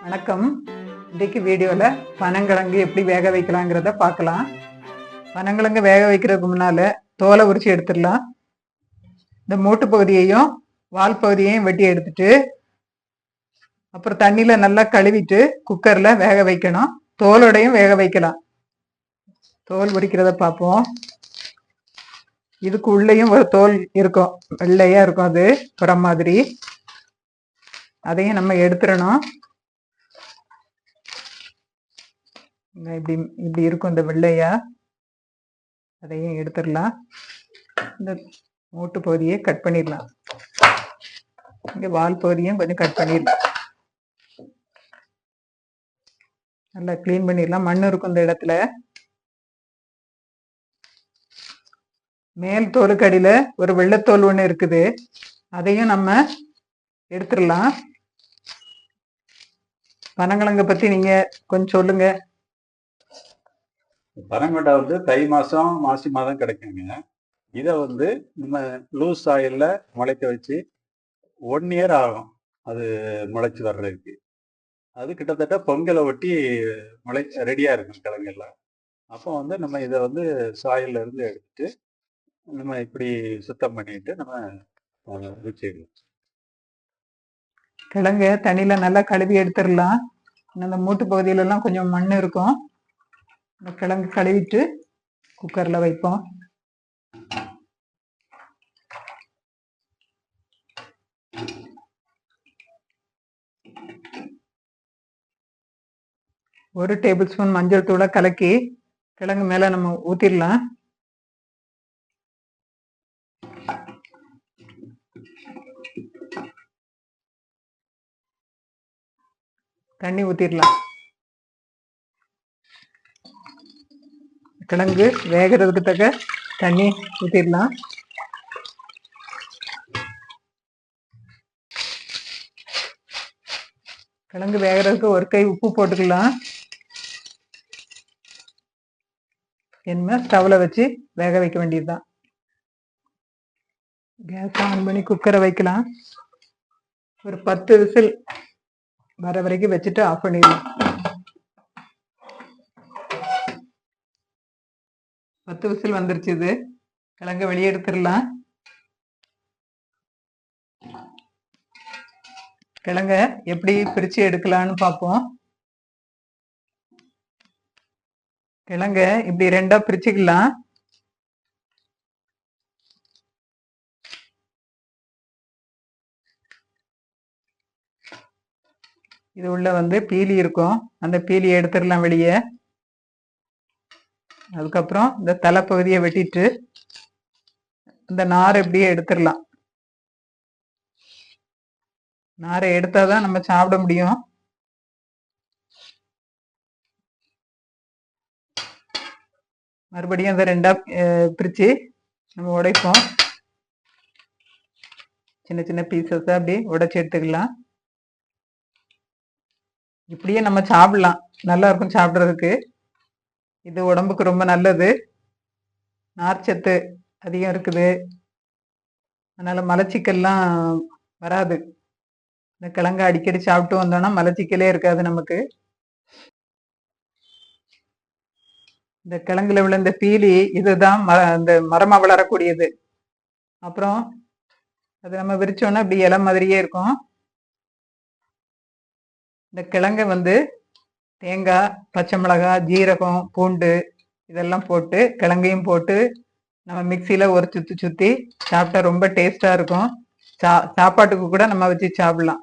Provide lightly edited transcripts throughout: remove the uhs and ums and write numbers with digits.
வணக்கம். இன்றைக்கு வீடியோவில் பனங்கிழங்கு எப்படி வேக வைக்கலாங்கிறத பார்க்கலாம். பனங்கிழங்கு வேக வைக்கிறதுக்கு முன்னால் தோலை உரிச்சு எடுத்துடலாம். இந்த மூட்டு பகுதியையும் வால் பகுதியையும் வெட்டி எடுத்துட்டு அப்புறம் தண்ணியில் நல்லா கழுவிட்டு குக்கரில் வேக வைக்கணும். தோலோடையும் வேக வைக்கலாம். தோல் உரிக்கிறத பார்ப்போம். இதுக்கு உள்ளேயும் ஒரு தோல் இருக்கும், வெள்ளையாக இருக்கும், அது புறம் மாதிரி. அதையும் நம்ம எடுத்துடணும். இப்படி இப்படி இருக்கும் இந்த வெள்ளையா, அதையும் எடுத்துடலாம். இந்த மூட்டு பகுதியை கட் பண்ணிடலாம். இங்கே வால் பகுதியும் கொஞ்சம் கட் பண்ணிடலாம். நல்லா கிளீன் பண்ணிடலாம். மண் இருக்கும் இந்த இடத்துல. மேல் தோலுக்கு அடியில் ஒரு வெள்ளைத்தோல் ஒன்று இருக்குது, அதையும் நம்ம எடுத்துடலாம். பனங்கிழங்கை பற்றி நீங்கள் கொஞ்சம் சொல்லுங்க. பனங்கொட்டை தை மாதம் மாசி மாதம் கிடைக்குங்க. இதை நம்ம லூஸ் ஆயிலில் முளைக்க வச்சு 1 இயர் ஆகும் அது முளைச்சி வர்றதுக்கு. அது கிட்டத்தட்ட பொங்கலை ஒட்டி ரெடியாக இருக்கும் கிழங்கெல்லாம். அப்போ நம்ம இதை சாயிலில் இருந்து எடுத்துட்டு நம்ம இப்படி சுத்தம் பண்ணிட்டு நம்ம வச்சிடலாம். கிழங்கு தண்ணியில் நல்லா கழுவி எடுத்துடலாம். அந்த மூட்டு பகுதியிலலாம் கொஞ்சம் மண் இருக்கும். இந்த கிழங்கு கழுவிட்டு குக்கரில் வைப்போம். ஒரு டேபிள் ஸ்பூன் மஞ்சள் தூளை கலக்கி கிழங்கு மேலே நம்ம ஊற்றிடலாம். தண்ணி ஊற்றிடலாம். கிழங்கு வேகிறதுக்கு தக்க தண்ணி ஊற்றிடலாம். கிழங்கு வேகிறதுக்கு ஒரு கை உப்பு போட்டுக்கலாம். இனிமேல் ஸ்டவ்வில் வச்சு வேக வைக்க வேண்டியதுதான். கேஸ் ஆன் பண்ணி குக்கரை வைக்கலாம். ஒரு 10 விசில் வர வரைக்கும் வச்சுட்டு ஆஃப் பண்ணிடலாம். 10 விசில் வந்துருச்சு. இது கிழங்க வெளியே எடுத்துடலாம். கிழங்க எப்படி பிரிச்சு எடுக்கலான்னு பார்ப்போம். கிழங்க இப்படி 2ஆ பிரிச்சுக்கலாம். இது உள்ள பீலி இருக்கும், அந்த பீலியை எடுத்துடலாம் வெளியே. அதுக்கப்புறம் இந்த தலைப்பகுதியை வெட்டிட்டு இந்த நாரை எப்படியே எடுத்துடலாம். நாரை எடுத்தாதான் நம்ம சாப்பிட முடியும். மறுபடியும் அதை 2ஆ பிரிச்சு நம்ம உடைப்போம். சின்ன சின்ன பீசஸ் அப்படியே உடைச்சி எடுத்துக்கலாம். இப்படியே நம்ம சாப்பிடலாம், நல்லா இருக்கும் சாப்பிட்றதுக்கு. இது உடம்புக்கு ரொம்ப நல்லது, நார்ச்சத்து அதிகம் இருக்குது. அதனால மலச்சிக்கல்லாம் வராது. இந்த கிழங்கு அடிக்கடி சாப்பிட்டு வந்தோம்னா மலச்சிக்கலே இருக்காது நமக்கு. இந்த கிழங்குல உள்ள இந்த பீலி இதுதான் இந்த மரமா வளரக்கூடியது. அப்புறம் அது நம்ம விரிச்சோன்னா இப்படி இலை மாதிரியே இருக்கும். இந்த கிழங்கை தேங்காய், பச்சை மிளகாய், ஜீரகம், பூண்டு இதெல்லாம் போட்டு கிழங்கையும் போட்டு நம்ம மிக்சியில் ஒரு சுற்றி சாப்பிட்டா ரொம்ப டேஸ்டாக இருக்கும். சாப்பாட்டுக்கு கூட நம்ம வச்சு சாப்பிடலாம்.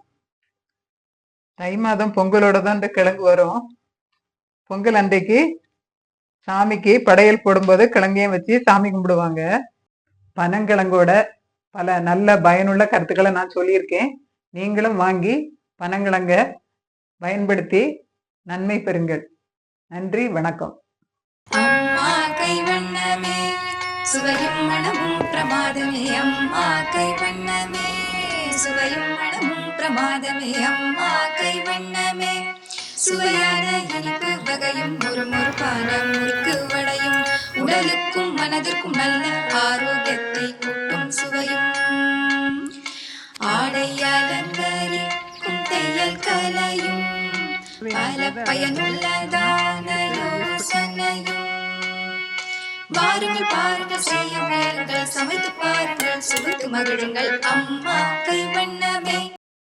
தை மாதம் பொங்கலோட தான் இந்த கிழங்கு வரும். பொங்கல் அன்றைக்கு சாமிக்கு படையல் போடும்போது கிழங்கையும் வச்சு சாமி கும்பிடுவாங்க. பனங்கிழங்கோட பல நல்ல பயனுள்ள கருத்துக்களை நான் சொல்லியிருக்கேன். நீங்களும் வாங்கி பனங்கிழங்க பயன்படுத்தி நன்மை பெறுங்கள். நன்றி, வணக்கம். அம்மா கைவண்ணமே சுவையும் மனமும் பிரமாதமே. அம்மா கைவண்ணமே சுவையும் மனமும் பிரமாதமே. அம்மா கைவண்ணமே சுவையான இனிப்பு வகையும் முறுமுறுப்பான முறுக்கு வடையும் உடலுக்கும் மனதிற்கும் நல்ல ஆரோக்கியத்தை கூட்டும் சுவையும் ஆடை அலங்கரிக்கும் தையல் கலையும் பல பயனுள்ளதான யோசனையும் வாருங்கள் பாருங்கள் செய்ய முயலுங்கள் சமைத்து பாருங்கள் சுவைத்து மகிழுங்கள் அம்மா கைவண்ணமே.